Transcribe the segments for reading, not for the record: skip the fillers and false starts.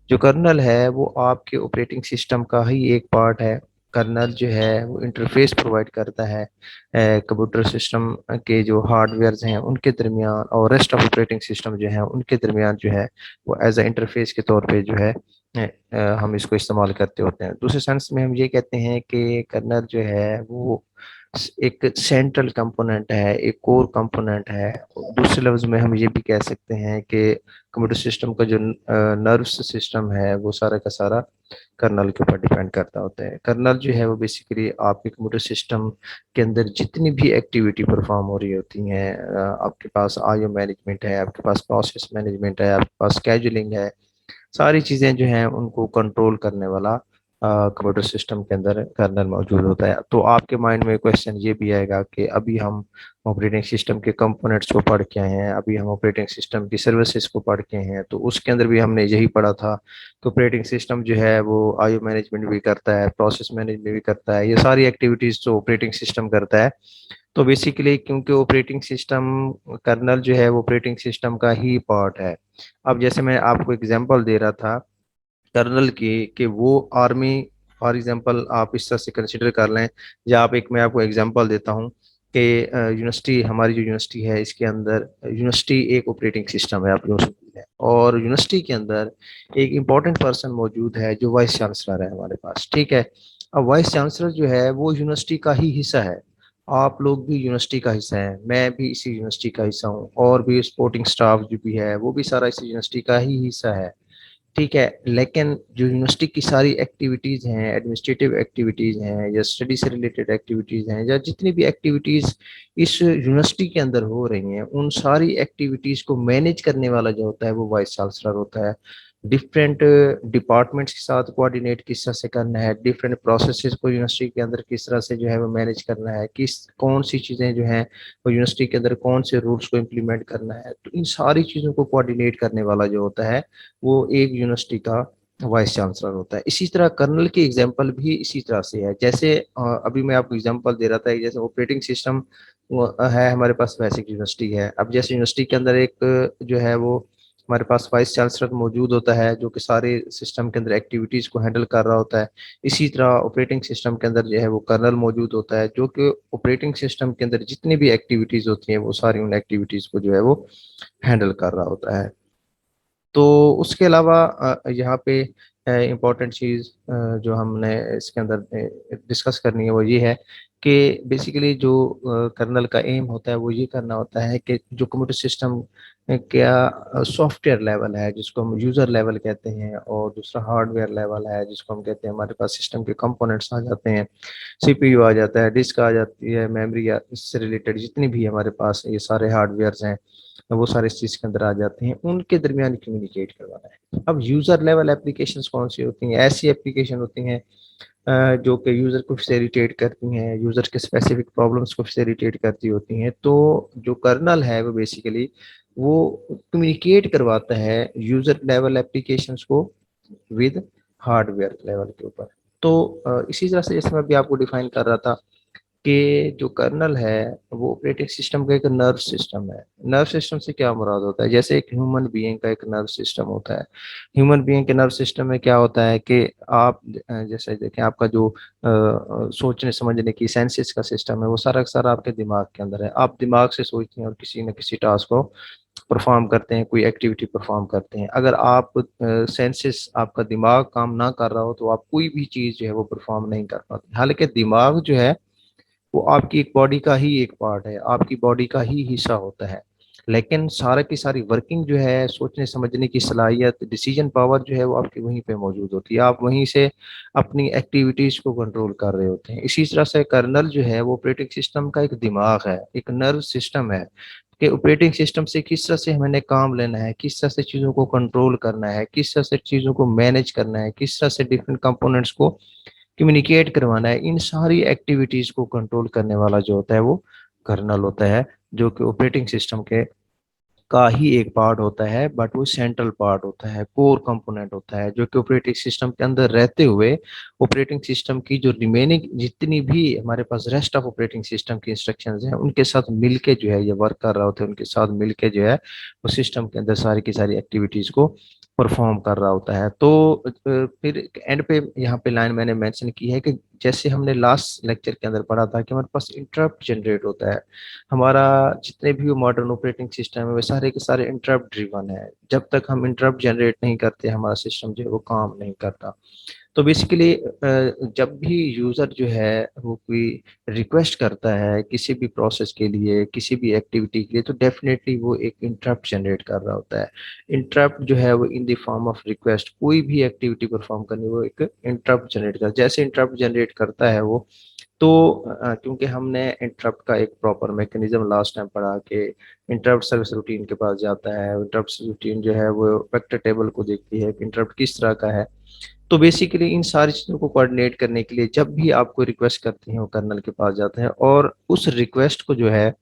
जो कर्नल है वो आपके ऑपरेटिंग सिस्टम का ही एक पार्ट है। कर्नल जो है वो इंटरफेस प्रोवाइड करता है कंप्यूटर सिस्टम के जो हार्डवेयर हैं उनके दरमियान और रेस्ट ऑफ ऑपरेटिंग सिस्टम जो है उनके दरमियान जो है वो एज अ इंटरफेस के तौर पे जो है हम इसको इस्तेमाल करते होते हैं। दूसरे सेंस में हम ये कहते हैं कि कर्नल जो है वो एक सेंट्रल कंपोनेंट है, एक कोर कंपोनेंट है। दूसरे लफ्ज में हम ये भी कह सकते हैं कि कंप्यूटर सिस्टम का जो नर्व्स सिस्टम है वो सारा का सारा कर्नल के ऊपर डिपेंड करता होता है। कर्नल जो है वो बेसिकली आपके कंप्यूटर सिस्टम के अंदर जितनी भी एक्टिविटी परफॉर्म हो रही होती हैं, आपके पास आईओ मैनेजमेंट है, आपके पास प्रोसेस मैनेजमेंट है, आपके पास स्केजुलिंग है, सारी चीजें जो हैं उनको कंट्रोल करने वाला कंप्यूटर सिस्टम के अंदर कर्नल मौजूद होता है। तो आपके माइंड में क्वेश्चन ये भी आएगा कि अभी हम ऑपरेटिंग सिस्टम के कंपोनेंट्स को पढ़ के आए हैं, अभी हम ऑपरेटिंग सिस्टम की सर्विसेज को पढ़ के हैं, तो उसके अंदर भी हमने यही पढ़ा था कि ऑपरेटिंग सिस्टम जो है वो आईओ मैनेजमेंट भी करता है, प्रोसेस मैनेजमेंट भी करता है, ये सारी एक्टिविटीज जो ऑपरेटिंग सिस्टम करता है। तो बेसिकली क्योंकि ऑपरेटिंग सिस्टम कर्नल जो है वो ऑपरेटिंग सिस्टम का ही पार्ट है। अब जैसे मैं आपको एग्जांपल दे रहा था कर्नल की कि वो आर्मी, फॉर एग्जांपल आप इस तरह से कंसिडर कर लें, या आप एक मैं आपको एग्जांपल देता हूँ कि यूनिवर्सिटी, हमारी जो यूनिवर्सिटी है इसके अंदर यूनिवर्सिटी एक ऑपरेटिंग सिस्टम है, आप यूँ समझ लें। और यूनिवर्सिटी के अंदर एक इम्पॉर्टेंट पर्सन मौजूद है जो वाइस चांसलर है हमारे पास, ठीक है। अब वाइस चांसलर जो है वो यूनिवर्सिटी का ही हिस्सा है। आप लोग भी यूनिवर्सिटी का हिस्सा हैं, मैं भी इसी यूनिवर्सिटी का हिस्सा हूँ, और भी सपोर्टिंग स्टाफ जो भी है वो भी सारा इसी यूनिवर्सिटी का ही हिस्सा है, ठीक है। लेकिन जो यूनिवर्सिटी की सारी एक्टिविटीज़ हैं, एडमिनिस्ट्रेटिव एक्टिविटीज़ हैं या स्टडी से रिलेटेड एक्टिविटीज़ हैं या जितनी भी एक्टिविटीज़ इस यूनिवर्सिटी के अंदर हो रही हैं, उन सारी एक्टिविटीज़ को मैनेज करने वाला जो होता है वो वाइस चांसलर होता है। डिफरेंट डिपार्टमेंट्स के साथ कोऑर्डिनेट किस तरह से करना है, डिफरेंट प्रोसेसेस को यूनिवर्सिटी के अंदर किस तरह से जो है वो मैनेज करना है, किस कौन सी चीज़ें जो हैं वो यूनिवर्सिटी के अंदर कौन से रूल्स को इम्प्लीमेंट करना है, तो इन सारी चीज़ों को कोऑर्डिनेट करने वाला जो होता है वो एक यूनिवर्सिटी का वाइस चांसलर होता है। इसी तरह कर्नल की एग्जांपल भी इसी तरह से है। जैसे अभी मैं आपको एग्जांपल दे रहा था कि जैसे ऑपरेटिंग सिस्टम है हमारे पास, वैसे यूनिवर्सिटी है। अब जैसे यूनिवर्सिटी के अंदर एक जो है वो हमारे पास वाइस चांसलर मौजूद होता है जो कि सारे सिस्टम के अंदर एक्टिविटीज को हैंडल कर रहा होता है। इसी तरह ऑपरेटिंग सिस्टम के अंदर जो है वो कर्नल मौजूद होता है जो कि ऑपरेटिंग सिस्टम के अंदर जितनी भी एक्टिविटीज होती हैं वो सारी उन एक्टिविटीज को जो है वो हैंडल कर रहा होता है। तो उसके अलावा यहाँ पे इम्पोर्टेंट चीज़ जो हमने इसके अंदर डिस्कस करनी है वो ये है कि बेसिकली जो कर्नल का एम होता है वो ये करना होता है कि जो कंप्यूटर सिस्टम क्या सॉफ्टवेयर लेवल है जिसको हम यूज़र लेवल कहते हैं, और दूसरा हार्डवेयर लेवल है जिसको हम कहते हैं हमारे पास सिस्टम के कंपोनेंट्स आ जाते हैं, सीपीयू आ जाता है, डिस्क आ जाती है, मेमोरी, इससे रिलेटेड जितनी भी हमारे पास ये सारे हार्डवेयर हैं वो सारे इस चीज़ के अंदर आ जाते हैं, उनके दरमियान कम्युनिकेट करवाना है। अब यूज़र लेवल एप्लीकेशंस कौन सी होती हैं? ऐसी एप्लीकेशन होती हैं जो कि यूज़र को फैसिलिटेट करती हैं, यूज़र के स्पेसिफिक प्रॉब्लम्स को फैसिलिटेट करती होती हैं। तो जो कर्नल है वो बेसिकली वो कम्युनिकेट करवाता है यूज़र लेवल एप्लीकेशंस को विद हार्डवेयर लेवल के ऊपर। तो इसी तरह से जैसे मैं अभी आपको डिफाइन कर रहा था कि जो कर्नल है वो ऑपरेटिंग सिस्टम का एक नर्व सिस्टम है। नर्व सिस्टम से क्या मुराद होता है? जैसे एक ह्यूमन बीइंग का एक नर्व सिस्टम होता है। ह्यूमन बीइंग के नर्व सिस्टम में क्या होता है कि आप जैसे देखें आपका जो सोचने समझने की सेंसेस का सिस्टम है वो सारा का सारा आपके दिमाग के अंदर है। आप दिमाग से सोचते हैं और किसी न किसी टास्क को परफॉर्म करते हैं, कोई एक्टिविटी परफॉर्म करते हैं। अगर आप सेंसेस, आपका दिमाग काम ना कर रहा हो तो आप कोई भी चीज़ जो है वो परफॉर्म नहीं कर पाते। हालांकि दिमाग जो है वो आपकी एक बॉडी का ही एक पार्ट है, आपकी बॉडी का ही हिस्सा होता है, लेकिन सारा की सारी वर्किंग जो है, सोचने समझने की सलाहियत, डिसीजन पावर जो है वो आपकी वहीं पे मौजूद होती है। आप वहीं से अपनी एक्टिविटीज को कंट्रोल कर रहे होते हैं। इसी तरह से कर्नल जो है वो ऑपरेटिंग सिस्टम का एक दिमाग है, एक नर्व सिस्टम है कि ऑपरेटिंग सिस्टम से किस तरह से हमें काम लेना है, किस तरह से चीज़ों को कंट्रोल करना है, किस तरह से चीज़ों को मैनेज करना है, किस तरह से डिफरेंट कंपोनेंट्स को कम्युनिकेट करवाना है, इन सारी एक्टिविटीज को कंट्रोल करने वाला जो होता है वो कर्नल होता है, जो कि ऑपरेटिंग सिस्टम के का ही एक पार्ट होता है, बट वो सेंट्रल पार्ट होता है, कोर कंपोनेंट होता है, जो कि ऑपरेटिंग सिस्टम के अंदर रहते हुए ऑपरेटिंग सिस्टम की जो रिमेनिंग जितनी भी हमारे पास रेस्ट ऑफ ऑपरेटिंग सिस्टम की इंस्ट्रक्शंस हैं उनके साथ मिलके जो है ये वर्क कर रहा होता है, उनके साथ मिलके जो है वो सिस्टम के अंदर सारी की सारी एक्टिविटीज को परफॉर्म कर रहा होता है। तो फिर एंड पे यहाँ पे लाइन मैंने मेंशन की है कि जैसे हमने लास्ट लेक्चर के अंदर पढ़ा था कि हमारे पास इंटरप्ट जनरेट होता है। हमारा जितने भी मॉडर्न ऑपरेटिंग सिस्टम है वे सारे के सारे इंटरप्ट ड्रिवन है। जब तक हम इंटरप्ट जनरेट नहीं करते हमारा सिस्टम जो है वो काम नहीं करता। तो बेसिकली जब भी यूजर जो है वो कोई रिक्वेस्ट करता है किसी भी प्रोसेस के लिए, किसी भी एक्टिविटी के लिए, तो डेफिनेटली वो एक इंटरप्ट जनरेट कर रहा होता है। इंटरप्ट जो है वो in the form of request, कोई भी एक्टिविटी परफॉर्म करनी वो एक इंटरप्ट जनरेट कर, जैसे इंटरप्ट जनरेट करता है वो। तो क्योंकि हमने इंटरप्ट का एक प्रॉपर मैकेनिज्म लास्ट टाइम पढ़ा के इंटरप्ट सर्विस रूटीन के पास जाता है। इंटरप्ट रूटीन जो है वो वेक्टर टेबल को देखती है कि इंटरप्ट किस तरह का है। तो बेसिकली इन सारी चीज़ों को कोऑर्डिनेट करने के लिए जब भी आपको रिक्वेस्ट करती हैं वो कर्नल के पास जाता है, और उस रिक्वेस्ट को जो है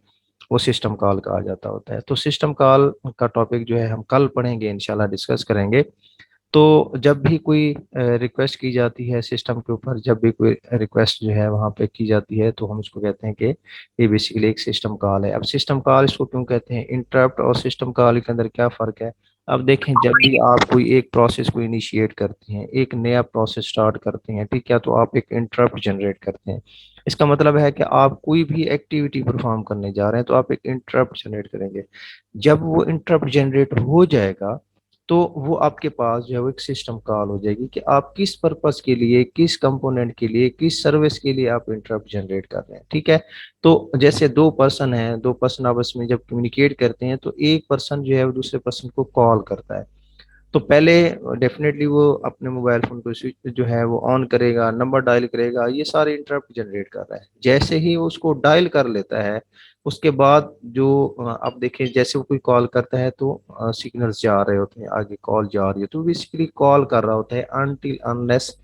वो सिस्टम कॉल कहा जाता होता है। तो सिस्टम कॉल का टॉपिक जो है हम कल पढ़ेंगे, इंशाल्लाह डिस्कस करेंगे। तो जब भी कोई रिक्वेस्ट की जाती है सिस्टम के ऊपर, जब भी कोई रिक्वेस्ट जो है वहाँ पे की जाती है, तो हम उसको कहते हैं कि ये बेसिकली एक सिस्टम कॉल है। अब सिस्टम कॉल इसको क्यों कहते हैं, इंटरप्ट और सिस्टम कॉल के अंदर क्या फ़र्क है। अब देखें, जब भी आप कोई एक प्रोसेस को इनिशिएट करते हैं, एक नया प्रोसेस स्टार्ट करते हैं, ठीक है, तो आप एक इंटरप्ट जनरेट करते हैं। इसका मतलब है कि आप कोई भी एक्टिविटी परफॉर्म करने जा रहे हैं तो आप एक इंटरप्ट जनरेट करेंगे। जब वो इंटरप्ट जनरेट हो जाएगा तो वो आपके पास जो है वो एक सिस्टम कॉल हो जाएगी कि आप किस पर्पस के लिए, किस कंपोनेंट के लिए, किस सर्विस के लिए आप इंटरप्ट जनरेट कर रहे हैं, ठीक है। तो जैसे दो पर्सन हैं, दो पर्सन आपस में जब कम्युनिकेट करते हैं तो एक पर्सन जो है वो दूसरे पर्सन को कॉल करता है। तो पहले डेफिनेटली वो अपने मोबाइल फोन को स्विच जो है वो ऑन करेगा, नंबर डायल करेगा, ये सारे इंटरप्ट जनरेट कर रहा है। जैसे ही वो उसको डायल कर लेता है उसके बाद जो आप देखें, जैसे वो कोई कॉल करता है तो सिग्नल्स जा रहे होते हैं, आगे कॉल जा रही है, तो बेसिकली कॉल कर रहा होता है अनटिल अनलेस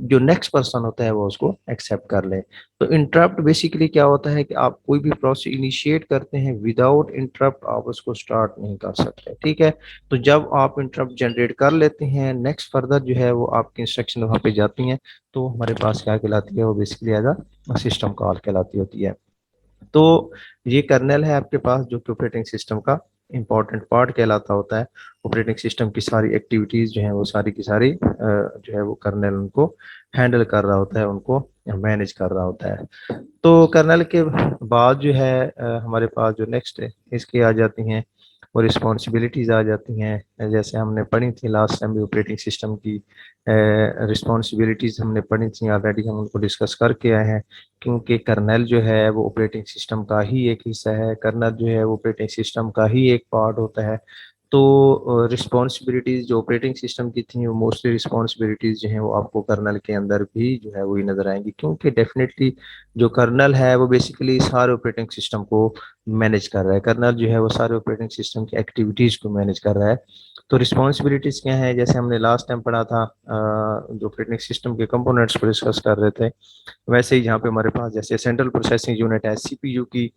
जो नेक्स्ट पर्सन होता है वो उसको एक्सेप्ट कर ले। तो इंटरप्ट बेसिकली क्या होता है कि आप कोई भी प्रोसेस इनिशिएट करते हैं, विदाउट इंटरप्ट आप उसको स्टार्ट नहीं कर सकते, ठीक है। तो जब आप इंटरप्ट जनरेट कर लेते हैं, नेक्स्ट फर्दर जो है वो आपकी इंस्ट्रक्शन वहाँ पे जाती हैं, तो हमारे पास क्या कहलाती है, वो basically as a system call कहलाती होती है। तो ये कर्नेल है आपके पास जो कि ऑपरेटिंग सिस्टम का इंपॉर्टेंट पार्ट कहलाता होता है। ऑपरेटिंग सिस्टम की सारी एक्टिविटीज जो है वो सारी की सारी जो है वो कर्नेल उनको हैंडल कर रहा होता है, उनको मैनेज कर रहा होता है। तो कर्नल के बाद जो है हमारे पास जो नेक्स्ट है इसकी आ जाती हैं वो रिस्पॉन्सिबिलिटीज आ जाती हैं। जैसे हमने पढ़ी थी लास्ट टाइम भी ऑपरेटिंग सिस्टम की रिस्पॉन्सिबिलिटीज हमने पढ़ी थी ऑलरेडी, हम उनको डिस्कस करके आए हैं। क्योंकि कर्नल जो है वो ऑपरेटिंग सिस्टम का ही एक हिस्सा है, कर्नल जो है वो ऑपरेटिंग सिस्टम का ही एक पार्ट होता है। तो रिस्पॉन्सिबिलिटीज जो ऑपरेटिंग सिस्टम की थी वो मोस्टली रिस्पॉन्सिबिलिटीज जो हैं वो आपको कर्नल के अंदर भी जो है वही नजर आएंगी, क्योंकि डेफिनेटली जो कर्नल है वो बेसिकली सारे ऑपरेटिंग सिस्टम को मैनेज कर रहा है। कर्नल जो है वो सारे ऑपरेटिंग सिस्टम की एक्टिविटीज को मैनेज कर रहा है। तो रिस्पॉन्सिबिलिटीज क्या है, जैसे हमने लास्ट टाइम पढ़ा था जो ऑपरेटिंग सिस्टम के कंपोनेंट्स को डिस्कस कर रहे थे, वैसे ही यहाँ पे हमारे पास जैसे सेंट्रल प्रोसेसिंग यूनिट है, सीपीयू की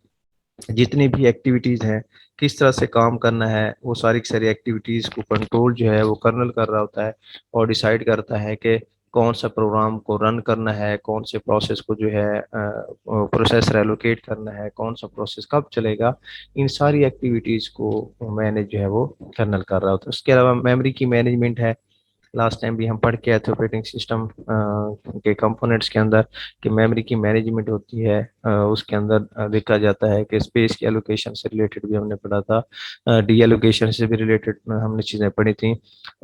जितनी भी एक्टिविटीज हैं, किस तरह से काम करना है, वो सारी की सारी एक्टिविटीज को कंट्रोल जो है वो कर्नल कर रहा होता है और डिसाइड करता है कि कौन सा प्रोग्राम को रन करना है, कौन से प्रोसेस को जो है प्रोसेसर एलोकेट करना है, कौन सा प्रोसेस कब चलेगा। इन सारी एक्टिविटीज को मैनेज जो है वो कर्नल कर रहा होता है। उसके अलावा मेमोरी की मैनेजमेंट है, लास्ट टाइम भी हम पढ़ के आए थे ऑपरेटिंग सिस्टम के कंपोनेंट्स के अंदर कि मेमोरी की मैनेजमेंट होती है। उसके अंदर देखा जाता है कि स्पेस की एलोकेशन से रिलेटेड भी हमने पढ़ा था, डी एलोकेशन से भी रिलेटेड हमने चीज़ें पढ़ी थी।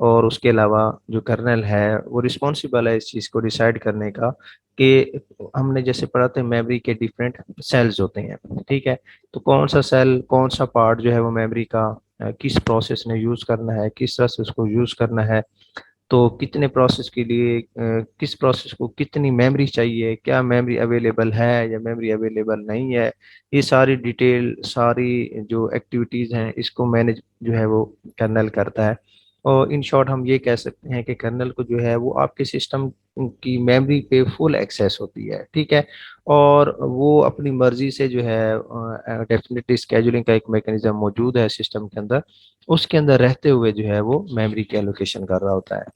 और उसके अलावा जो कर्नल है वो रिस्पॉन्सिबल है इस चीज़ को डिसाइड करने का कि हमने जैसे पढ़ा था मेमोरी के डिफरेंट सेल्स होते हैं, ठीक है। तो कौन सा सेल, कौन सा पार्ट जो है वो मेमोरी का किस प्रोसेस ने यूज़ करना है, किस तरह से उसको यूज़ करना है, तो कितने प्रोसेस के लिए किस प्रोसेस को कितनी मेमोरी चाहिए, क्या मेमोरी अवेलेबल है या मेमोरी अवेलेबल नहीं है, ये सारी डिटेल, सारी जो एक्टिविटीज़ हैं इसको मैनेज जो है वो कर्नल करता है। और इन शॉर्ट हम ये कह सकते हैं कि कर्नल को जो है वो आपके सिस्टम की मेमोरी पे फुल एक्सेस होती है, ठीक है। और वो अपनी मर्जी से जो है डेफिनेटली स्केजुलिंग का एक मैकेनिज्म मौजूद है सिस्टम के अंदर, उसके अंदर रहते हुए जो है वो मेमोरी की एलोकेशन कर रहा होता है।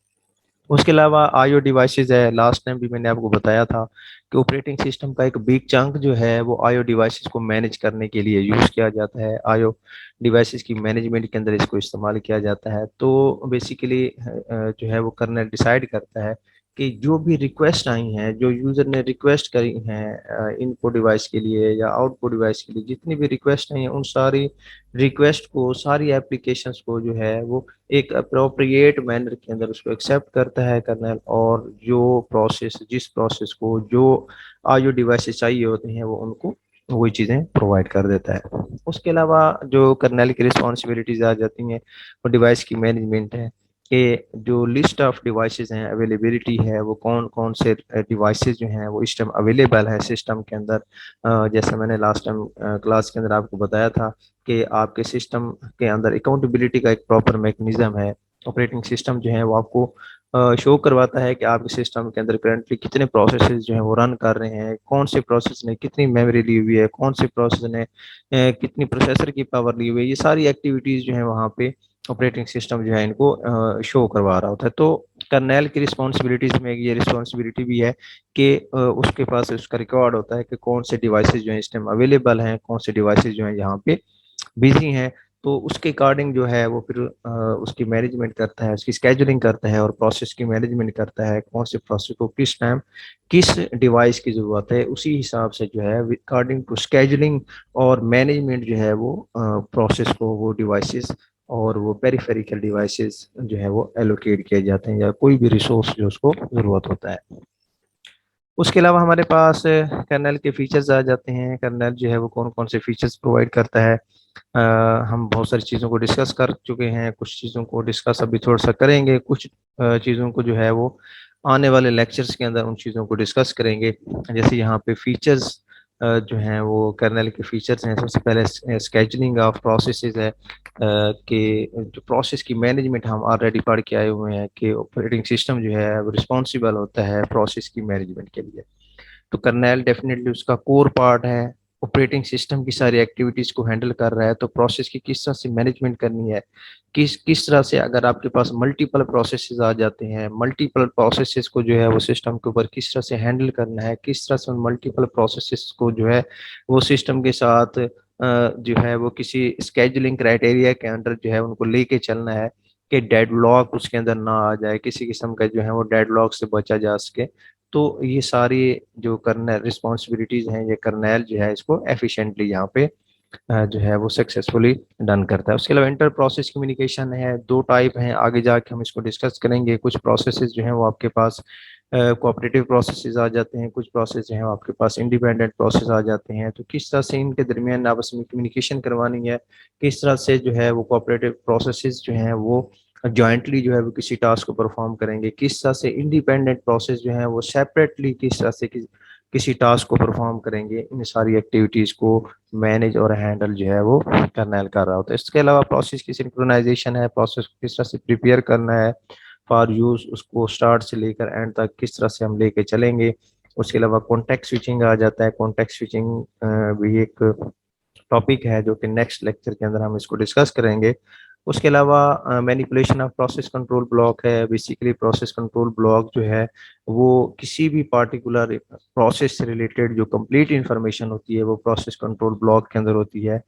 उसके अलावा आईओ डिवाइसेस है, लास्ट टाइम भी मैंने आपको बताया था कि ऑपरेटिंग सिस्टम का एक बिग चंक जो है वो आईओ डिवाइसेस को मैनेज करने के लिए यूज किया जाता है। आईओ डिवाइसेस की मैनेजमेंट के अंदर इसको इस्तेमाल किया जाता है। तो बेसिकली जो है वो कर्नल डिसाइड करता है कि जो भी रिक्वेस्ट आई हैं, जो यूजर ने रिक्वेस्ट करी हैं इनपुट डिवाइस के लिए या आउटपुट डिवाइस के लिए, जितनी भी रिक्वेस्ट आई हैं उन सारी रिक्वेस्ट को, सारी एप्लीकेशंस को जो है वो एक अप्रोप्रिएट मैनर के अंदर उसको एक्सेप्ट करता है कर्नल, और जो प्रोसेस, जिस प्रोसेस को जो आईओ डिवाइसेस चाहिए होते हैं वो उनको वही चीज़ें प्रोवाइड कर देता है। उसके अलावा जो कर्नल की रिस्पॉन्सिबिलिटीज आ जाती हैं वो डिवाइस की मैनेजमेंट है, कि जो लिस्ट ऑफ डिवाइसेस हैं, अवेलेबिलिटी है, वो कौन कौन से डिवाइसेस जो हैं वो इस टाइम अवेलेबल है सिस्टम के अंदर। जैसे मैंने लास्ट टाइम क्लास के अंदर आपको बताया था कि आपके सिस्टम के अंदर अकाउंटेबिलिटी का एक प्रॉपर मैकेनिज्म है। ऑपरेटिंग सिस्टम जो है वो आपको शो करवाता है कि आपके सिस्टम के अंदर करंटली कितने प्रोसेसेस जो हैं वो रन कर रहे हैं, कौन से प्रोसेस ने कितनी मेमोरी ली हुई है, कौन से प्रोसेस ने कितनी प्रोसेसर की पावर ली हुई है। ये सारी एक्टिविटीज़ जो है वहाँ पे ऑपरेटिंग सिस्टम जो है इनको शो करवा रहा होता है। तो कर्नेल की रिस्पॉन्सिबिलिटीज़ में ये रिस्पॉन्सिबिलिटी भी है कि उसके पास उसका रिकॉर्ड होता है कि कौन से डिवाइसेस जो हैं इस टाइम अवेलेबल हैं, कौन से डिवाइसेस जो हैं यहाँ पे बिजी हैं। तो उसके अकॉर्डिंग जो है वो फिर उसकी मैनेजमेंट करता है, उसकी स्केजुलिंग करता है और प्रोसेस की मैनेजमेंट करता है, कौन से प्रोसेस को किस टाइम किस डिवाइस की ज़रूरत है, उसी हिसाब से जो है अकॉर्डिंग टू स्केजुलिंग और मैनेजमेंट जो है वो प्रोसेस को, वो डिवाइसेस और वो पेरिफेरिकल डिवाइसेस जो है वो एलोकेट किए जाते हैं, या कोई भी रिसोर्स जो उसको ज़रूरत होता है। उसके अलावा हमारे पास कर्नल के फीचर्स आ जाते हैं। कर्नल जो है वो कौन कौन से फीचर्स प्रोवाइड करता है। हम बहुत सारी चीज़ों को डिस्कस कर चुके हैं, कुछ चीज़ों को डिस्कस अभी थोड़ा सा करेंगे, कुछ चीज़ों को जो है वो आने वाले लेक्चर्स के अंदर उन चीज़ों को डिस्कस करेंगे। जैसे यहाँ पे फीचर्स जो हैं वो कर्नल के फीचर्स हैं। सबसे पहले स्केजुलिंग ऑफ प्रोसेसेस है, कि जो प्रोसेस की मैनेजमेंट हम ऑलरेडी पढ़ के आए हुए हैं कि ऑपरेटिंग सिस्टम जो है वो रिस्पॉन्सिबल होता है प्रोसेस की मैनेजमेंट के लिए। तो कर्नेल डेफिनेटली उसका कोर पार्ट है, ऑपरेटिंग सिस्टम की सारी एक्टिविटीज को हैंडल कर रहा है। तो प्रोसेस की किस तरह से मैनेजमेंट करनी है, किस किस तरह से, अगर आपके पास मल्टीपल प्रोसेसेस आ जाते हैं, मल्टीपल प्रोसेसेस को जो है वो सिस्टम के ऊपर किस तरह से हैंडल करना है, किस तरह से उन मल्टीपल प्रोसेसेस को जो है वो सिस्टम के साथ जो है वो किसी स्केजुलिंग क्राइटेरिया के अंडर जो है उनको लेके चलना है, कि डेडलॉक उसके अंदर ना आ जाए, किसी किस्म का जो है वो डेडलॉक से बचा जा सके। तो ये सारी जो कर्नल रिस्पॉन्सिबिलिटीज हैं, ये कर्नल जो है इसको एफिशिएंटली यहाँ पे जो है वो सक्सेसफुली डन करता है। उसके अलावा इंटर प्रोसेस कम्युनिकेशन है, दो टाइप हैं, आगे जाके हम इसको डिस्कस करेंगे। कुछ प्रोसेसेस जो हैं वो आपके पास कोऑपरेटिव प्रोसेसेस आ जाते हैं, कुछ प्रोसेस जो हैं वो आपके पास इंडिपेंडेंट प्रोसेस आ जाते हैं। तो किस तरह से इनके दरमियान आपस में कम्युनिकेशन करवानी है, किस तरह से जो है वो कोऑपरेटिव प्रोसेसेस जो हैं वो जॉइंटली जो है वो किसी टास्क को परफॉर्म करेंगे, किस तरह से इंडिपेंडेंट प्रोसेस जो है वो सेपरेटली किस तरह से किसी टास्क को परफॉर्म करेंगे। इन सारी एक्टिविटीज को मैनेज और हैंडल जो है वो कर्नेल कर रहा होता है। इसके अलावा प्रोसेस की सिंक्रोनाइजेशन है, प्रोसेस को किस तरह से प्रिपेयर करना है फॉर यूज, उसको स्टार्ट से लेकर एंड तक किस तरह से हम लेके चलेंगे। उसके अलावा कॉन्टेक्स्ट स्विचिंग आ जाता है। कॉन्टेक्स्ट स्विचिंग भी एक टॉपिक है जो कि नेक्स्ट लेक्चर के अंदर हम इसको डिस्कस करेंगे। उसके अलावा manipulation of process control block है। बेसिकली प्रोसेस कंट्रोल ब्लॉक जो है वो किसी भी पार्टिकुलर प्रोसेस से रिलेटेड जो कंप्लीट इंफॉर्मेशन होती है वो प्रोसेस कंट्रोल ब्लॉक के अंदर होती है।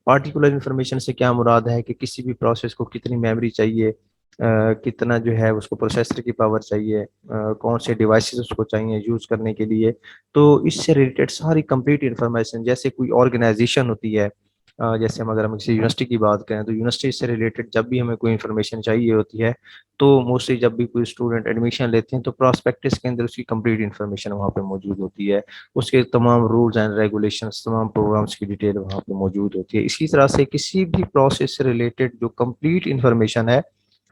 पार्टिकुलर इंफॉर्मेशन से क्या मुराद है कि किसी भी प्रोसेस को कितनी मेमोरी चाहिए, कितना जो है उसको प्रोसेसर की पावर चाहिए, कौन से डिवाइसेस उसको चाहिए यूज करने के लिए। तो इससे रिलेटेड सारी कंप्लीट इंफॉर्मेशन, जैसे कोई ऑर्गेनाइजेशन होती है, जैसे हम अगर हम किसी यूनिवर्सिटी की बात करें तो यूनिवर्सिटी से रिलेटेड जब भी हमें कोई इन्फॉर्मेशन चाहिए होती है, तो मोस्टली जब भी कोई स्टूडेंट एडमिशन लेते हैं तो प्रॉस्पेक्टस के अंदर उसकी कंप्लीट इन्फॉर्मेशन वहाँ पे मौजूद होती है। उसके तमाम रूल्स एंड रेगुलेशंस, तमाम प्रोग्राम्स की डिटेल वहाँ पे मौजूद होती है। इसी तरह से किसी भी प्रोसेस से रिलेटेड जो कंप्लीट इन्फॉर्मेशन है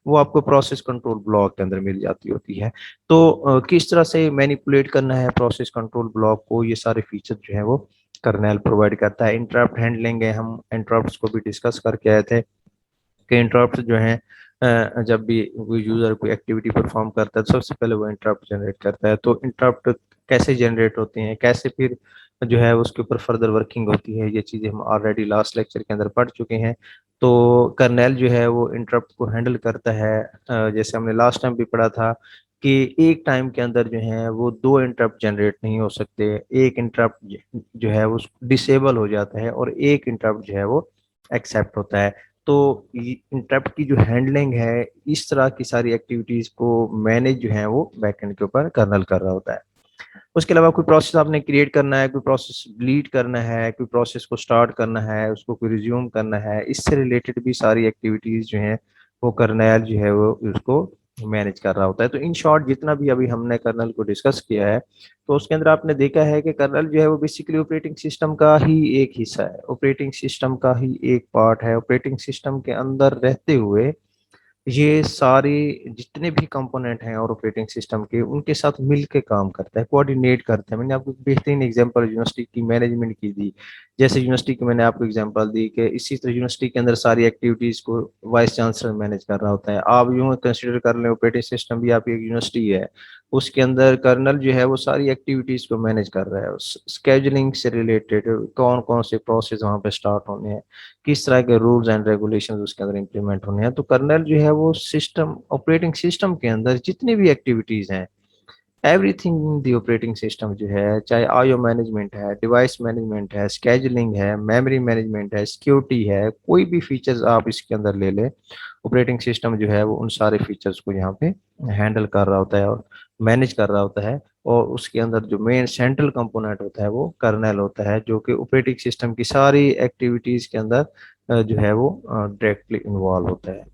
वो आपको प्रोसेस कंट्रोल ब्लॉक के अंदर मिल जाती होती है। तो किस तरह से मैनिपुलेट करना है प्रोसेस कंट्रोल ब्लॉक को, ये सारे फीचर जो है वो कर्नेल प्रोवाइड करता है। इंटरप्ट हैंडलिंग है, हम इंटरप्ट्स को भी डिस्कस करके आए थे कि इंटरप्ट जो हैं जब भी कोई यूजर कोई एक्टिविटी परफॉर्म करता है तो सबसे पहले वो इंटरप्ट जनरेट करता है। तो इंटरप्ट कैसे जनरेट होते हैं, कैसे फिर जो है उसके ऊपर फर्दर वर्किंग होती है, ये चीज़ें हम ऑलरेडी लास्ट लेक्चर के अंदर पढ़ चुके हैं। तो कर्नेल जो है वो इंटरप्ट को हैंडल करता है। जैसे हमने लास्ट टाइम भी पढ़ा था कि एक टाइम के अंदर जो है वो दो इंटरप्ट जनरेट नहीं हो सकते। एक इंटरप्ट जो है वो डिसेबल हो जाता है और एक इंटरप्ट जो है वो एक्सेप्ट होता है। तो इंटरप्ट की जो हैंडलिंग है, इस तरह की सारी एक्टिविटीज को मैनेज जो है वो बैकएंड के ऊपर कर्नल कर रहा होता है। उसके अलावा कोई प्रोसेस आपने क्रिएट करना है, कोई प्रोसेस डिलीट करना है, कोई प्रोसेस को स्टार्ट करना है, उसको कोई रिज्यूम करना है, इससे रिलेटेड भी सारी एक्टिविटीज जो हैं वो कर्नल जो है वो उसको मैनेज कर रहा होता है। तो इन शॉर्ट जितना भी अभी हमने कर्नल को डिस्कस किया है, तो उसके अंदर आपने देखा है कि कर्नल जो है वो बेसिकली ऑपरेटिंग सिस्टम का ही एक हिस्सा है, ऑपरेटिंग सिस्टम का ही एक पार्ट है। ऑपरेटिंग सिस्टम के अंदर रहते हुए ये सारे जितने भी कंपोनेंट हैं और ऑपरेटिंग सिस्टम के, उनके साथ मिल के काम करता है, कोऑर्डिनेट करता है। मैंने आपको एक बेहतरीन एग्जांपल यूनिवर्सिटी की मैनेजमेंट की दी। जैसे यूनिवर्सिटी की मैंने आपको एग्जांपल दी कि इसी तरह यूनिवर्सिटी के अंदर सारी एक्टिविटीज को वाइस चांसलर मैनेज कर रहा होता है। आप यूं कंसिडर कर लें, ऑपरेटिंग सिस्टम भी आपकी एक यूनिवर्सिटी है, उसके अंदर कर्नल जो है वो सारी एक्टिविटीज को मैनेज कर रहा है। स्केजुलिंग से रिलेटेड कौन कौन से प्रोसेस वहाँ पे स्टार्ट होने हैं, किस तरह के रूल्स एंड रेगुलेशंस उसके अंदर इंप्लीमेंट होने हैं। तो कर्नल जो है वो सिस्टम, ऑपरेटिंग सिस्टम के अंदर जितनी भी एक्टिविटीज हैं, everything in the operating system जो है, चाहे आईओ मैनेजमेंट है, डिवाइस मैनेजमेंट है, स्केजुलिंग है, मेमोरी मैनेजमेंट है, सिक्योरिटी है, कोई भी फीचर्स आप इसके अंदर ले लें, ऑपरेटिंग सिस्टम जो है वो उन सारे फीचर्स को यहाँ पे हैंडल कर रहा होता है और मैनेज कर रहा होता है। और उसके अंदर जो मेन सेंट्रल कंपोनेंट होता है वो कर्नेल होता है, जो कि ऑपरेटिंग सिस्टम की सारी एक्टिविटीज के अंदर जो है वो डायरेक्टली इन्वॉल्व होता है।